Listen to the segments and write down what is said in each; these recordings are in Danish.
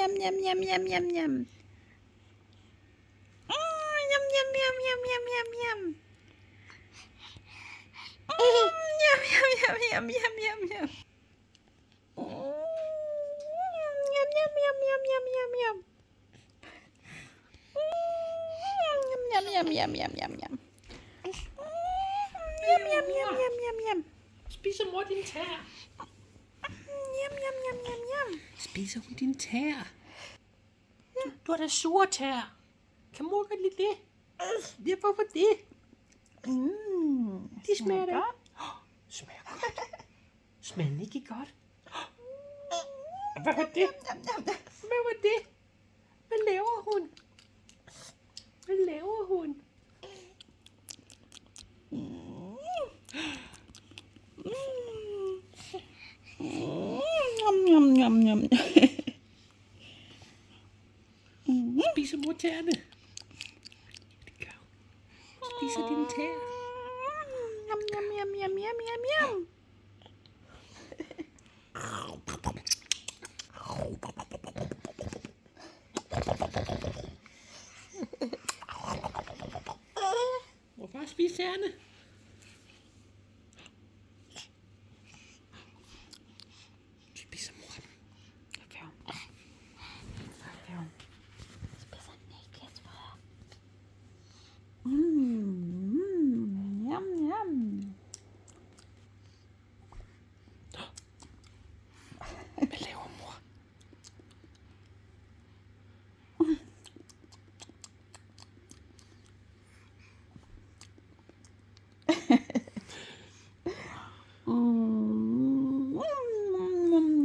Yum, yum, yum, yum, yum, yum. Yum, yum, yum, yum, yum, yum, yum. Yum, yum, yum, yum, yum, yum, yum. Yum, yum, yum, yum, yum, yum, yum. Yum, yum, yum, yum, yum, yum. Yum, yum, yum, yum, yum, yum. Spiser mor din tær? Yum, yum, yum, yum, yum. Spiser hun din tær? Du har da sure tær. Kan mor godt lide det? Ja, hvorfor det? De smager da. Smager godt. Smager Nikkie godt? Hvad var det? Hvad var det? Hvad laver hun? Hvad laver hun? Yum, yum, yum, yum. Spiser mor tæerne? Det gør hun. Spiser dine tæer? Yum, yum, yum, yum, yum, yum, yum. Må far spise tæerne? Spiser mor dem? Spiser Nikkies far. Yum, yum. Hvad laver mor?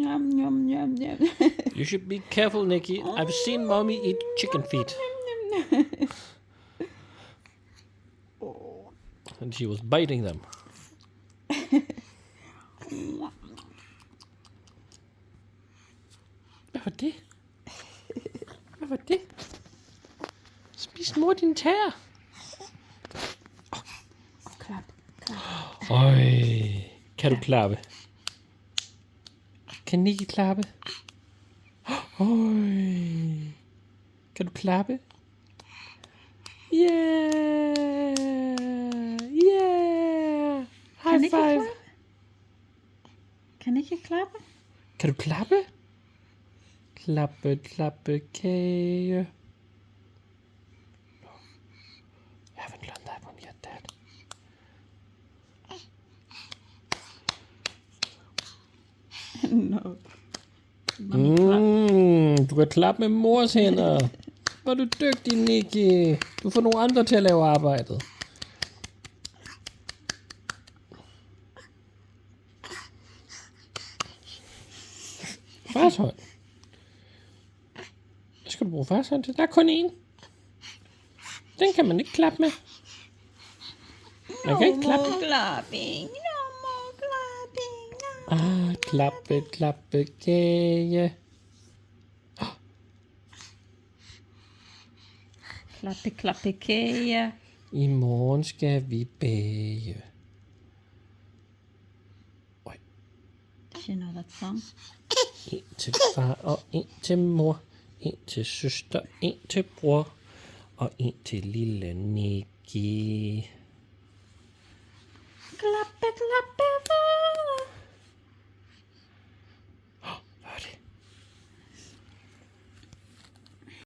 Yum, yum, yum, yum. You should be careful, Nikkie. I've seen mommy eat chicken feet. And she was biting them. Hvad var det? Hvad var det? Spis mor din tær. Klap, klap. Øj, kan du klappe? Kan Nikkie klappe? Øj, kan du klappe? Yeah, yeah. High Nikkie five. klappe? Kan ikke klappe? Kan du klappe? Klappe, klappe, kage. I haven't learned that one yet, Dad. No. Du kan klappe med mors hænder. Hvor er du dygtig, Nikkie. Du får nogle andre til at lave arbejdet. Fars hånd. Hvad skal du bruge fars hånd til? Der er kun én. Den kan man ikke klappe med. Man kan ikke klappe. Clapping. No more clapping. No. Klappe, klappe, kage. Klappe, klappe, kage. I morgen skal vi bage. Oj. You know that song? En til far og en til mor. En til søster, en til bror. Og en til lille Nikkie. Klappe, klappe.